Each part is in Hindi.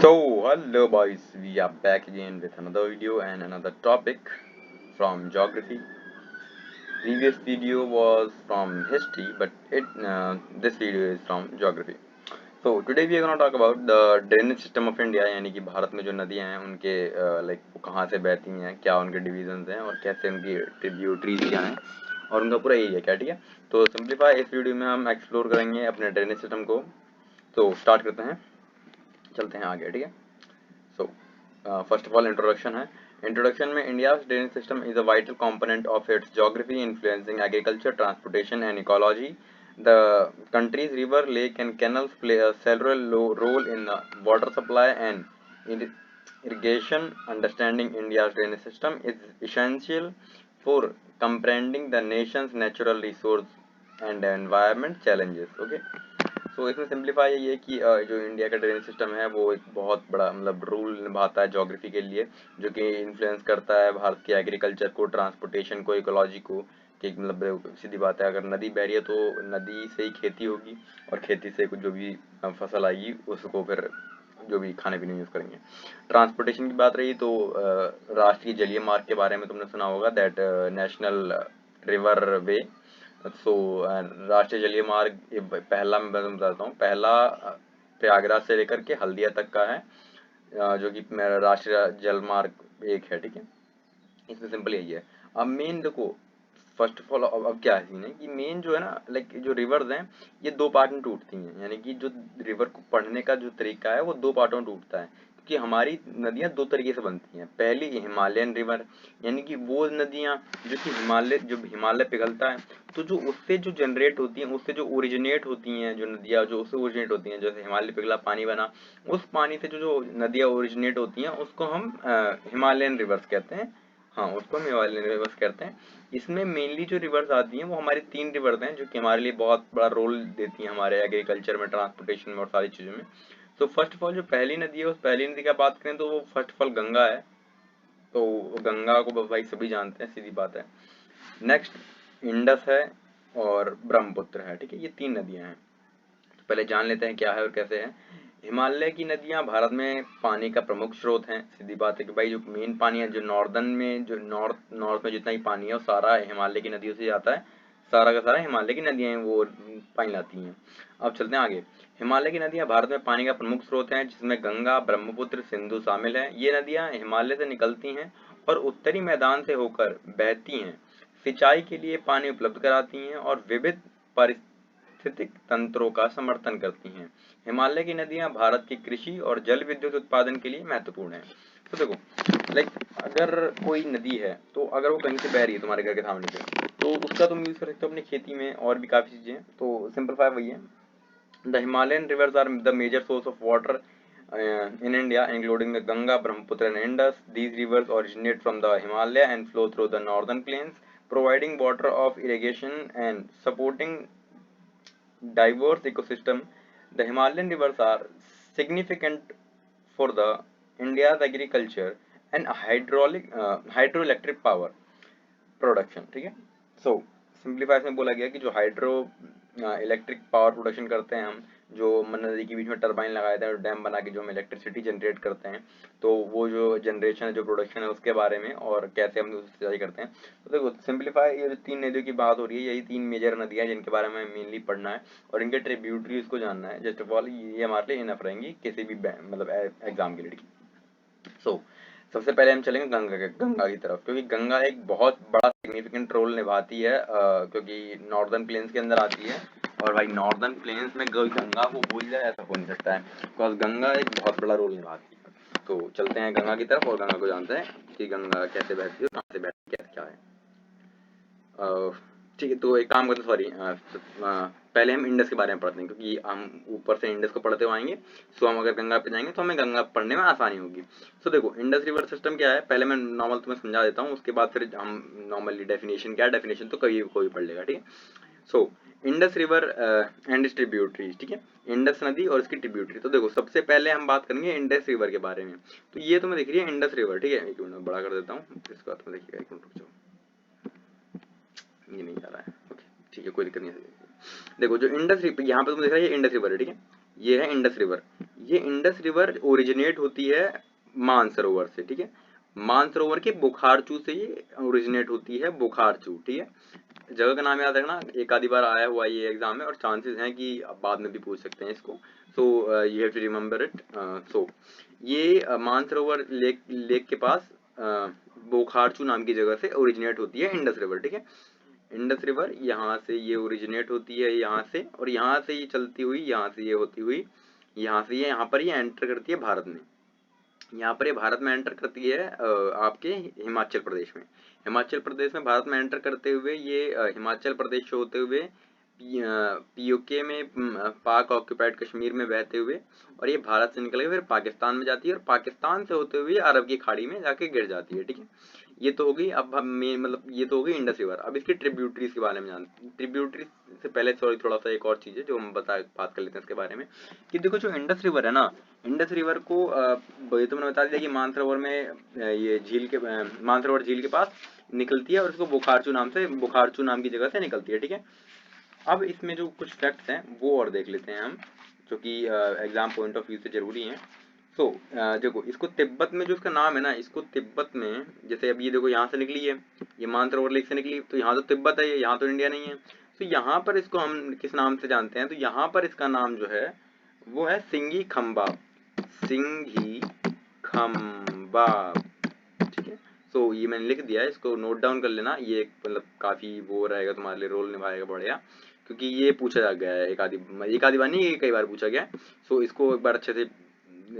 Hello boys, we are back again with another video and another topic from geography. Previous video was from history, but this video is from geography. So today we are going to talk about the drainage system of India, यानी कि भारत में जो नदियां हैं उनके लाइक वो कहाँ से बहती हैं, क्या उनके डिविजन्स हैं और कैसे उनकी ट्रिब्यूटरीज क्या हैं और उनका पूरा एरिया क्या, ठीक है। तो सिंपलीफाई इस वीडियो में हम एक्सप्लोर करेंगे अपने ड्रेनेज सिस्टम को। तो स्टार्ट करते हैं, चलते हैं आगे, ठीक है। So, first of all, introduction है। Introduction में India's drainage system is a vital component of its geography, influencing agriculture, transportation, and ecology. The country's river, lake, and canals play a central role in the water supply and irrigation. Understanding India's drainage system is essential for comprehending the nation's natural resource and environment challenges. Okay. सो इसमें सिंप्लीफाई यही है कि जो इंडिया का ड्रेनेज सिस्टम है वो एक बहुत बड़ा मतलब रोल निभाता है ज्योग्राफी के लिए, जो कि इन्फ्लुएंस करता है भारत के एग्रीकल्चर को, ट्रांसपोर्टेशन को, इकोलॉजी को। कि मतलब सीधी बात है, अगर नदी बह रही है तो नदी से ही खेती होगी और खेती से कुछ जो भी फसल आएगी उसको फिर जो भी खाने पीने यूज करेंगे। ट्रांसपोर्टेशन की बात रही तो राष्ट्रीय जलीय मार्ग के बारे में तुमने सुना होगा, दैट नेशनल रिवर वे। सो राष्ट्रीय जलीय मार्ग पहला मैं बताता हूँ, पहला प्रयागराज से लेकर के हल्दिया तक का है, जो कि मेरा राष्ट्रीय जल मार्ग एक है, ठीक है। इसमें सिंपल यही है। अब मेन देखो, फर्स्ट ऑफ ऑल अब क्या सीन है कि मेन जो है ना, लाइक जो रिवर्स हैं ये दो पार्ट में टूटती हैं, यानी कि जो रिवर को पढ़ने का जो तरीका है वो दो पार्टों में टूटता है। क्योंकि हमारी नदियां दो तरीके से बनती हैं। पहली हिमालयन रिवर, यानी कि वो नदियां जो कि हिमालय पिघलता है तो जो उससे जो जनरेट होती हैं, उससे जो ओरिजिनेट होती हैं, जो नदियां जो उससे ओरिजिनेट होती हैं, जैसे हिमालय पिघला पानी बना, उस पानी से जो जो नदियां ओरिजिनेट होती हैं उसको हम हिमालयन रिवर्स कहते हैं। हाँ, उसको हम हिमालयन रिवर्स कहते हैं। इसमें मेनली जो रिवर्स आती हैं वो हमारी तीन रिवर्स हैं, जो कि हमारे लिए बहुत बड़ा रोल देती हैं हमारे एग्रीकल्चर में, ट्रांसपोर्टेशन में और सारी चीज़ों में। तो फर्स्ट ऑफ ऑल जो पहली नदी है, उस पहली नदी का बात करें तो वो फर्स्ट ऑफ ऑल गंगा है। तो गंगा को भाई सभी जानते हैं, सीधी बात है। नेक्स्ट इंडस है और ब्रह्मपुत्र है, ठीक है। ये तीन नदियां हैं। तो पहले जान लेते हैं क्या है और कैसे है। हिमालय की नदियां भारत में पानी का प्रमुख स्रोत हैं। सीधी बात है कि भाई जो मेन पानी है, जो नॉर्दर्न में, जो नॉर्थ में जितना ही पानी है वो सारा हिमालय की नदियों से जाता है। सारा का सारा हिमालय की नदियां वो पानी लाती हैं। अब चलते हैं आगे। हिमालय की नदियां भारत में पानी का प्रमुख स्रोत हैं, जिसमें गंगा, ब्रह्मपुत्र, सिंधु शामिल है। ये नदियां हिमालय से निकलती हैं और उत्तरी मैदान से होकर बहती हैं, सिंचाई के लिए पानी उपलब्ध कराती हैं और विविध पारिस्थितिक तंत्रों का समर्थन करती हैं। हिमालय की नदियां भारत की कृषि और जल विद्युत उत्पादन के लिए महत्वपूर्ण है। तो देखो, लाइक अगर कोई नदी है तो अगर वो कहीं से बह रही है तुम्हारे घर के सामने से, तो उसका तुम यूज कर सकते हो अपनी खेती में और भी काफी चीजें। तो सिंपलीफाई वही है। The Himalayan rivers are the major source of water in India, including the Ganga, Brahmaputra, and Indus. These rivers originate from the Himalaya and flow through the northern plains, providing water of irrigation and supporting diverse ecosystem. The Himalayan rivers are significant for the India's agriculture and hydroelectric power production, ठीक है। सो सिंप्लीफाई में बोला गया कि जो हाइड्रो इलेक्ट्रिक पावर प्रोडक्शन करते हैं हम, जो नदी के बीच में टरबाइन लगाए थे और डैम बना के जो हम इलेक्ट्रिसिटी जनरेट करते हैं, तो वो जो जनरेशन है, जो प्रोडक्शन है, उसके बारे में और कैसे हम उसकी सिंचाई करते हैं। तो देखो सिंप्लीफाई, ये जो तीन नदियों की बात हो रही है, यही तीन मेजर नदियां हैं जिनके बारे में मेनली पढ़ना है और इनके ट्रिब्यूटरीज को जानना है। जस्ट ऑफ ऑल ये हमारे लिए इनफ रहेंगी किसी भी मतलब एग्जाम के लिए। सो सबसे पहले हम चलेंगे गंगा की तरफ, क्योंकि गंगा एक बहुत बड़ा सिग्निफिकेंट रोल निभाती है, क्योंकि नॉर्दर्न प्लेन्स के अंदर आती है। और भाई नॉर्दर्न प्लेन्स में गंगा को भूल जाए ऐसा हो नहीं सकता है, बिकॉज गंगा एक बहुत बड़ा रोल निभाती है। तो चलते हैं गंगा की तरफ और गंगा को जानते हैं कि गंगा कैसे बहती है, कहाँ से बहती है, क्या है। ठीक है, तो एक काम करते, सॉरी, पहले हम इंडस के बारे में पढ़ते हैं, क्योंकि हम ऊपर से इंडस को पढ़ते हुए आएंगे। सो हम अगर गंगा पे जाएंगे तो हमें गंगा पढ़ने में आसानी होगी। सो देखो इंडस रिवर सिस्टम क्या है, पहले मैं नॉर्मल तुम्हें समझा देता हूँ, उसके बाद फिर हम नॉर्मली डेफिनेशन क्या है, डेफिनेशन तो कभी कोई पढ़ लेगा, ठीक है। So Indus river and its tributaries, ठीक है। इंडस नदी और इसकी ट्रिब्यूटरी। तो देखो सबसे पहले हम बात करेंगे इंडस रिवर के बारे में। तो ये तुम्हें दिख रही है इंडस रिवर, ठीक है। एक मिनट बड़ा कर देता हूँ, इसके बाद तुम्हें देखिएगा, एक मिनट रुक जाओ, ये नहीं जा रहा है, ओके ठीक है, कोई दिक्कत नहीं है। देखो जो इंडस रिवर यहाँ पे तुम देख रहे हो, ये इंडस रिवर है, ठीक है। ये है इंडस रिवर, ये इंडस रिवर ओरिजिनेट होती है मानसरोवर से, ठीक है। मानसरोवर के बुखारचू से ये ओरिजिनेट होती है, बुखारचू, ठीक है। जगह का नाम याद रखना, एक आधी बार आया हुआ ये एग्जाम में और चांसेस हैं कि बाद में भी पूछ सकते हैं इसको। So you have to remember it. So ये मानसरोवर लेक के पास बुखारचू नाम की जगह से ओरिजिनेट होती है इंडस रिवर, ठीक है। इंडस रिवर यहाँ से ये ओरिजिनेट होती है, यहाँ से, और यहाँ से ये चलती हुई, यहाँ से ये होती हुई, यहाँ से ये यहाँ पर ये एंटर करती है भारत में। यहाँ पर ये भारत में एंटर करती है आपके हिमाचल प्रदेश में। हिमाचल प्रदेश में भारत में एंटर करते हुए ये हिमाचल प्रदेश से होते हुए पीओके में पाक ऑक्यूपाइड कश्मीर में बहते हुए, और ये भारत से निकल के फिर पाकिस्तान में जाती है, और पाकिस्तान से होते हुए अरब की खाड़ी में जाके गिर जाती है, ठीक है। ये तो हो गई, अब हम मतलब ये तो हो गई इंडस रिवर। अब इसकी ट्रिब्यूटरीज के बारे में जानते हैं। ट्रिब्यूटरीज से पहले थोड़ा सा एक और चीज है जो हम बात कर लेते हैं इसके बारे में, कि देखो जो इंडस रिवर है ना, इंडस रिवर को ये तो मैंने बता दिया कि मानसरोवर में ये झील के मानसरोवर झील के पास निकलती है, और इसको बुखारचू नाम की जगह से निकलती है, ठीक है। अब इसमें जो कुछ फैक्ट्स हैं वो और देख लेते हैं हम, जो कि एग्जाम पॉइंट ऑफ व्यू से जरूरी हैं। तो देखो इसको तिब्बत में जो इसका नाम है ना, इसको तिब्बत में, जैसे अब ये देखो यहाँ से निकली है, ये मानसरोवर लेक से निकली, तो यहाँ तो तिब्बत है, यहाँ तो इंडिया नहीं है। तो यहाँ पर इसको हम किस नाम से जानते हैं, तो यहाँ पर इसका नाम जो है वो है सिंगी खम्बा, सिंघी खम्बा, ठीक है। सो ये मैंने लिख दिया है, इसको नोट डाउन कर लेना। ये एक मतलब काफी वो रहेगा तुम्हारे लिए, रोल निभाएगा बढ़िया, क्योंकि ये पूछा जा गया है एक आधी बार नहीं, कई बार पूछा गया है। सो इसको एक बार अच्छे से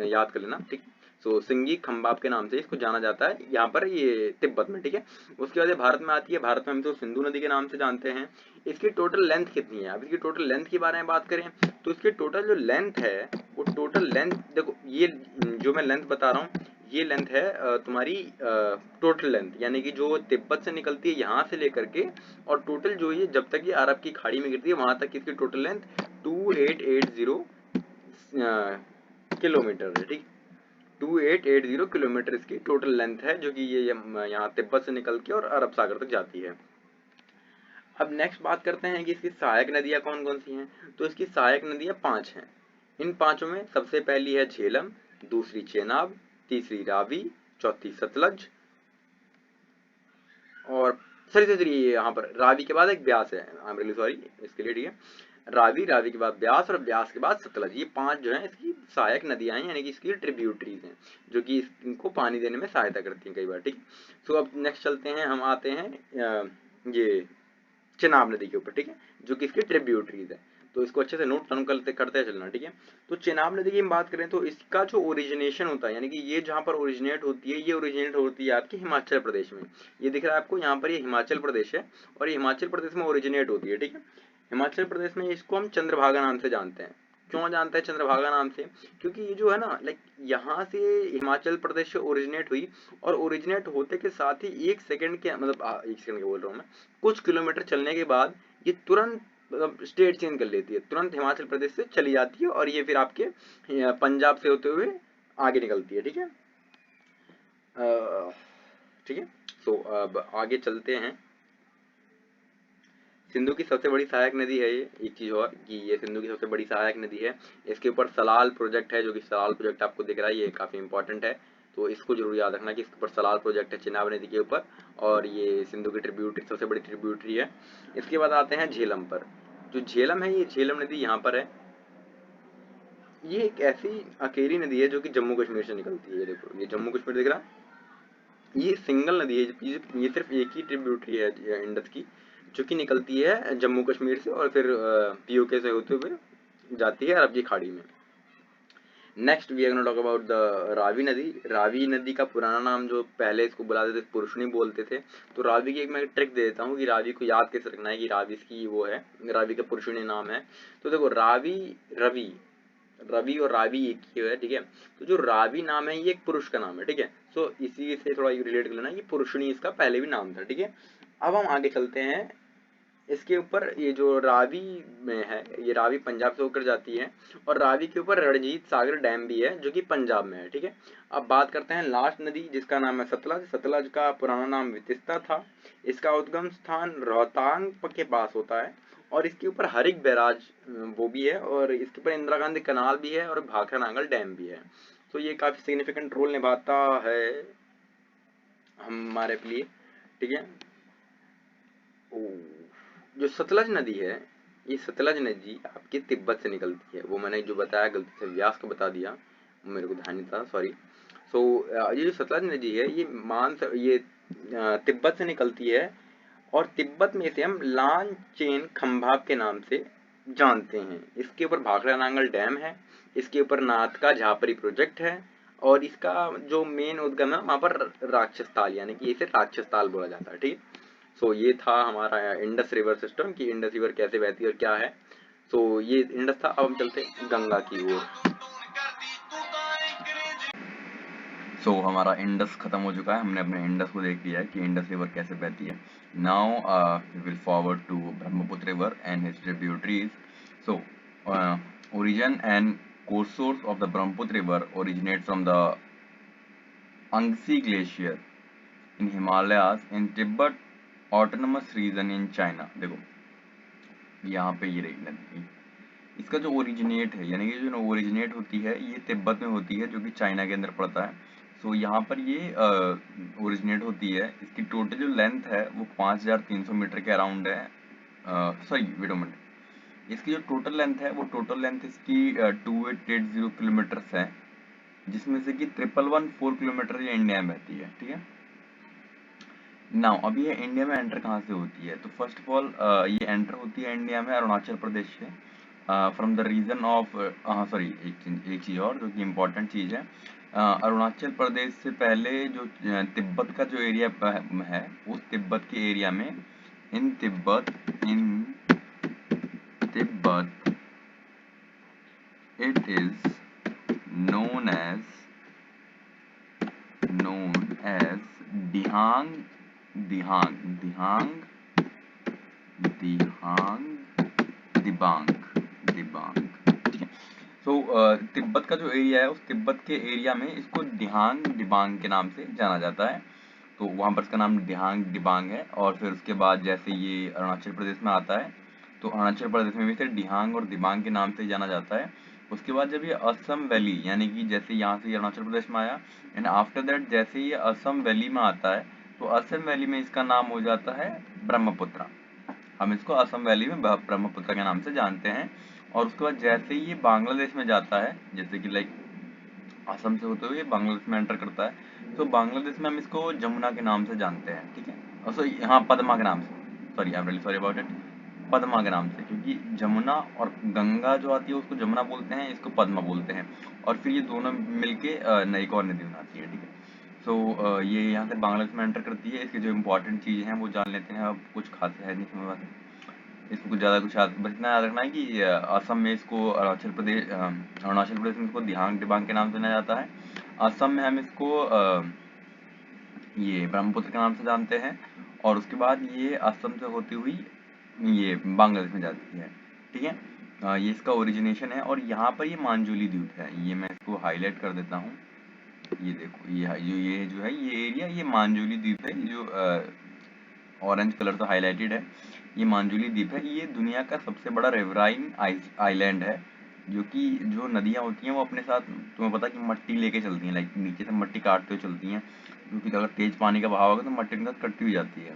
याद कर लेना, ठीक। सो सिंगी खम्बाब के नाम से इसको जाना जाता है यहाँ पर, ये तिब्बत में, ठीक है। उसके बाद ये भारत में आती है, भारत में हम तो सिंधु नदी के नाम से जानते हैं। इसकी टोटल लेंथ कितनी है, अब इसकी टोटल लेंथ के बारे में बात करें तो इसकी टोटल जो लेंथ है, वो टोटल लेंथ देखो, ये जो मैं लेंथ बता रहा हूँ, ये लेंथ है तुम्हारी टोटल लेंथ, यानी कि जो तिब्बत से निकलती है यहाँ से लेकर के, और टोटल जो ये जब तक ये अरब की खाड़ी में गिरती है वहां तक इसकी टोटल लेंथ 2880 किलोमीटर है, ठीक। 2880 किलोमीटर इसकी टोटल लेंथ है, जो कि ये यहाँ तिब्बत से निकल के और अरब सागर तक जाती है। अब नेक्स्ट बात करते हैं कि इसकी सहायक नदियां कौन कौन सी हैं। तो इसकी सहायक नदियां 5 हैं। इन पांचों में सबसे पहली है झेलम, दूसरी चेनाब, तीसरी रावी, चौथी सतलज, और सॉरी यहाँ पर रावी के बाद एक ब्यास है, आई एम रियली सॉरी इसके लिए, ठीक है। रावी के बाद ब्यास, और ब्यास के बाद सतलज, ये 5 जो है इसकी सहायक नदियां हैं, यानी कि इसकी ट्रिब्यूटरीज हैं, जो कि इनको पानी देने में सहायता करती हैं कई बार, ठीक। सो अब नेक्स्ट चलते हैं, हम आते हैं ये चेनाब नदी के ऊपर, ठीक है, जो कि इसकी ट्रिब्यूटरीज है। तो इसको अच्छे से नोट डाउन करते चलना, ठीक है। तो चेनाब नदी की हम बात करें तो इसका जो ओरिजिनेशन होता है, यानी कि ये जहाँ पर ओरिजिनेट होती है, ये ओरिजिनेट होती है आपकी हिमाचल प्रदेश में। ये दिख रहा है आपको, यहाँ पर ये हिमाचल प्रदेश है, और ये हिमाचल प्रदेश में ओरिजिनेट होती है, ठीक है। हिमाचल प्रदेश में इसको हम चंद्रभागा नाम से जानते हैं। क्यों जानते हैं चंद्रभागा नाम से, क्योंकि ये जो है ना, लाइक यहाँ से हिमाचल प्रदेश से ओरिजिनेट हुई, और ओरिजिनेट होते के साथ ही एक सेकंड के मतलब एक सेकंड के बोल रहा हूँ मैं, कुछ किलोमीटर चलने के बाद ये तुरंत मतलब स्टेट चेंज कर लेती है, तुरंत हिमाचल प्रदेश से चली जाती है, और ये फिर आपके पंजाब से होते हुए आगे निकलती है, ठीक है। ठीक है। सो अब आगे चलते हैं। सिंधु की सबसे बड़ी सहायक नदी है ये, एक चीज और कि ये सिंधु की सबसे बड़ी सहायक नदी है। इसके ऊपर सलाल प्रोजेक्ट है, जो कि सलाल प्रोजेक्ट आपको दिख रहा है, ये काफी इंपॉर्टेंट है, तो इसको जरूर याद रखना कि इसके ऊपर सलाल प्रोजेक्ट है चेनाब नदी के ऊपर, और ये सिंधु की ट्रिब्यूटरी सबसे बड़ी ट्रिब्यूटरी है। इसके बाद आते हैं झेलम पर। जो झेलम है, ये झेलम नदी यहाँ पर है। ये एक ऐसी अकेली नदी है जो कि जम्मू कश्मीर से निकलती है। देखो ये जम्मू कश्मीर दिख रहा है, ये सिंगल नदी है, ये सिर्फ एक ही ट्रिब्यूटरी है इंडस की, जो कि निकलती है जम्मू कश्मीर से, और फिर पीओके से होते हुए जाती है अरब की खाड़ी में। Next we are gonna talk about the Ravi nadi. Ravi नदी का पुराना नाम जो पहले इसको बुलाते थे पुरुषनी बोलते थे। तो रावी की एक मैं ट्रिक दे देता हूँ कि रावी को याद कैसे रखना है, कि रावी इसकी वो है, रावी का पुरुषनी नाम है। तो देखो रावी, रवि और रावी एक ही है, ठीक है। तो जो रावी नाम है ये एक पुरुष का नाम है, ठीक है। सो इसी से थोड़ा रिलेट कर लेना, ये पुरुषनी इसका पहले भी नाम था, ठीक है। अब हम आगे चलते हैं इसके ऊपर। ये जो रावी में है, ये रावी पंजाब से होकर जाती है, और रावी के ऊपर रणजीत सागर डैम भी है, जो कि पंजाब में है, ठीक है। अब बात करते हैं लास्ट नदी, जिसका नाम है सतलज। सतलज का पुराना नाम वितिस्ता था। इसका उद्गम स्थान रोहतांग के पास होता है, और इसके ऊपर हरिक बैराज वो भी है, और इसके ऊपर इंदिरा गांधी कनाल भी है, और भाखड़ा नांगल डैम भी है। तो ये काफी सिग्निफिकेंट रोल निभाता है हमारे लिए, ठीक है। जो सतलज नदी है, ये सतलज नदी आपके तिब्बत से निकलती है। वो मैंने जो बताया गलती से व्यास को बता दिया, मेरे को ध्यान नहीं था, सॉरी। सो ये जो सतलज नदी है ये तिब्बत से निकलती है, और तिब्बत में इसे हम लान चेन खंभात के नाम से जानते हैं। इसके ऊपर भाखड़ा नांगल डैम है, इसके ऊपर नाथ का झापरी प्रोजेक्ट है, और इसका जो मेन उद्गम है वहां पर राक्षस ताल, यानी कि इसे राक्षस ताल बोला जाता है, ठीक। सो ये था हमारा इंडस रिवर सिस्टम, कि इंडस रिवर कैसे बहती है और क्या है। सो ये इंडस था। अब हम चलते गंगा की ओर। सो हमारा इंडस खत्म हो चुका है, हमने अपने इंडस को देख लिया है कि इंडस रिवर कैसे बहती है। Now we will forward to Brahmaputra river and his tributaries. So origin and course source of the Brahmaputra river originate from the Angsi glacier in Himalayas in Tibet autonomous region in China। देखो यहाँ पे ये रही नदी, इसका जो ओरिजिनेट है, यानी कि जो ओरिजिनेट होती है ये तिब्बत में होती है, जो कि चाइना के अंदर पड़ता है। सो यहाँ पर ये ओरिजिनेट होती है। इसकी टोटल जो लेंथ है वो 5300 मीटर के अराउंड है। सॉरी वेट अ मिनट, इसकी जो टोटल लेंथ है वो टोटल लेंथ इसकी 2880 किलोमीटर्स है, जिसमें से कि 1114 किलोमीटर ये इंडिया में बहती है, ठीक है। नाउ अभी ये इंडिया में एंटर कहाँ से होती है, तो फर्स्ट ऑफ ऑल ये एंटर होती है इंडिया में अरुणाचल प्रदेश से, from the region of, sorry एक चीज़ और जो कि इम्पोर्टेंट चीज़ है, अरुणाचल प्रदेश से पहले जो तिब्बत का जो एरिया है, उस तिब्बत के एरिया में इन Tibet it is known as Dihang Dihang Dihang Dihang Dibang Dibang, ठीक है। सो तिब्बत का जो एरिया है, उस तिब्बत के एरिया में इसको दिहांग दिबांग के नाम से जाना जाता है। तो वहाँ पर इसका नाम दिहांग दिबांग है। और फिर उसके बाद जैसे ये अरुणाचल प्रदेश में आता है, तो अरुणाचल प्रदेश में भी इसे दिहांग और दिबांग के नाम से जाना जाता है। उसके बाद जब ये असम वैली, यानी कि जैसे यहाँ से अरुणाचल प्रदेश में आया, एंड आफ्टर दैट जैसे ये असम वैली में आता है, तो असम वैली में इसका नाम हो जाता है ब्रह्मपुत्र। हम इसको असम वैली में ब्रह्मपुत्र के नाम से जानते हैं। और उसके बाद जैसे ही ये बांग्लादेश में जाता है, जैसे कि लाइक असम से होते हुए बांग्लादेश में एंटर करता है, तो बांग्लादेश में हम इसको जमुना के नाम से जानते हैं, ठीक है। और सॉरी, हाँ, पद्मा के नाम से, sorry, I am really sorry about it, Padma के नाम से, क्योंकि जमुना और गंगा जो आती है उसको जमुना बोलते हैं, इसको पद्मा बोलते हैं। और फिर ये दोनों मिलके नई एक और नदी बनाती है, ठीक है। सो ये यहाँ से बांग्लादेश में एंटर करती है। इसकी जो इम्पोर्टेंट चीज़ हैं वो जान लेते हैं। अब कुछ खास है नहीं इसमें, बस इसको कुछ ज़्यादा कुछ बस इतना याद रखना है कि असम में इसको अरुणाचल प्रदेश में इसको दिहांग दिबांग के नाम से जाना जाता है। असम में हम इसको ये ब्रह्मपुत्र के नाम से जानते हैं। और उसके बाद ये असम से होती हुई ये बांग्लादेश में जाती है, ठीक है। ये इसका ओरिजिनेशन है। और यहाँ पर ये मांजुली द्वीप है, ये मैं इसको हाईलाइट कर देता हूँ। ये देखो, ये जो है ये एरिया, ये मांजुली द्वीप है, जो ऑरेंज कलर से हाईलाइटेड है। ये मांजुली द्वीप है। ये दुनिया का सबसे बड़ा रिवराइन आइलैंड है, जो कि जो नदियाँ होती हैं वो अपने साथ, तुम्हें पता है कि मट्टी लेके चलती हैं, लाइक नीचे से मट्टी काटते हुए चलती हैं, क्योंकि अगर तेज पानी का बहाव होगा तो मट्टी के साथ कटती हुई जाती है।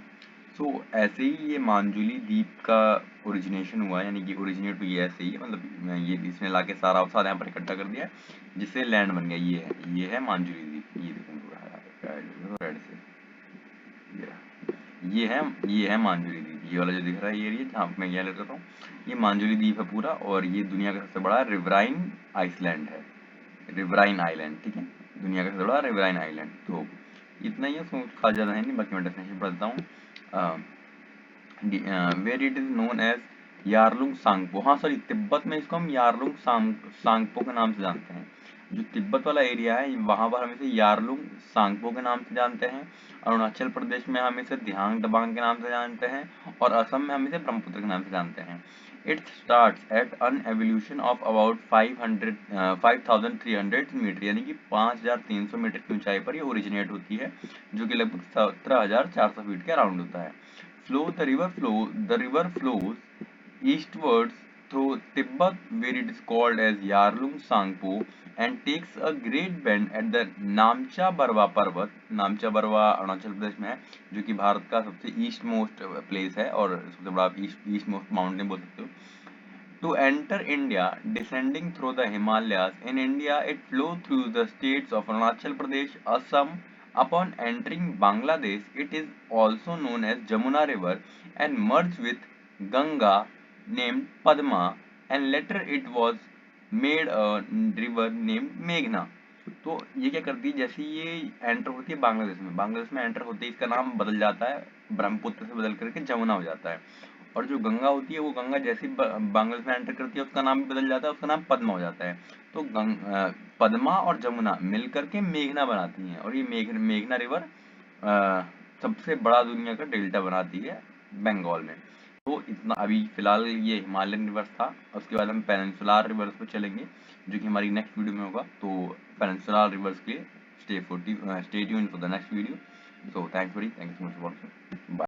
सो ऐसे ही ये मांजुली द्वीप का ओरिजिनेशन हुआ है, यानी कि ओरिजिनेट हुई है ऐसे ही, मतलब ये इसने लाके सारा अवसाद यहाँ पर इकट्ठा कर दिया, जिससे लैंड बन गया। ये है मांजुली द्वीप। ये देखो रेड से, ये है मांजुली द्वीप। ये वाला जो दिख रहा है ये एरिया जहाँ मैं यहाँ लेता हूँ, ये मांजुली द्वीप है पूरा। और ये दुनिया का सबसे बड़ा रिवराइन आइसलैंड है, रिवराइन आइलैंड, ठीक है। दुनिया का सबसे बड़ा रिवराइन आइलैंड। तो इतना ही है, उसमें खास ज़्यादा है नहीं, बाकी मैं डेफिनेशन पढ़ता हूँ। Where it is known as Yarlung Tsangpo. हाँ सॉरी, तिब्बत में इसको हम यारलुंग सांगपो के नाम से जानते हैं। जो तिब्बत वाला एरिया है वहाँ पर हम इसे यारलुंग सांगपो के नाम से जानते हैं। अरुणाचल प्रदेश में हम इसे दिहांग दबांग के नाम से जानते हैं। और असम में हम इसे ब्रह्मपुत्र के नाम से जानते हैं। It starts at an evolution of about 5300 metre, यानी कि 5300 मीटर की ऊंचाई पर ये ओरिजिनेट होती है, जो कि लगभग 17400 फीट के अराउंड होता है। The river flows eastwards through Tibet, where it is called as Yarlung Sangpo, and takes a great bend at the नामचा Barwa पर्वत. नामचा बरवा अरुणाचल प्रदेश में है, जो कि भारत का सबसे ईस्ट मोस्ट प्लेस है और सबसे बड़ा ईस्ट मोस्ट माउंटेन बोल सकते हो. To enter India, descending through the Himalayas, in India it flows through the states of Arunachal Pradesh, Assam. Upon entering Bangladesh, it is also known as Jamuna River and merged with Ganga named Padma, and later it was made a river named Meghna. तो ये क्या करती है, जैसे ये एंटर होती है बांग्लादेश में एंटर होते ही इसका नाम बदल जाता है, ब्रह्मपुत्र से बदल करके जमुना हो जाता है. और जो गंगा होती है वो गंगा जैसे बांग्लादेश में एंटर करती है उसका नाम भी बदल जाता है, उसका नाम पद्मा हो जाता है. तो पद्मा और जमुना मिल करके मेघना बनाती हैं, और ये मेघना रिवर सबसे बड़ा दुनिया का डेल्टा बनाती है बंगाल में. तो इतना अभी फिलहाल ये हिमालयन रिवर्स था. उसके बाद हम पेनिनसुलर रिवर्स पर चलेंगे, जो कि हमारी नेक्स्ट वीडियो में होगा. तो पेनिनसुलर रिवर्स के लिए stay tuned for the next video. So thanks for watching. Bye.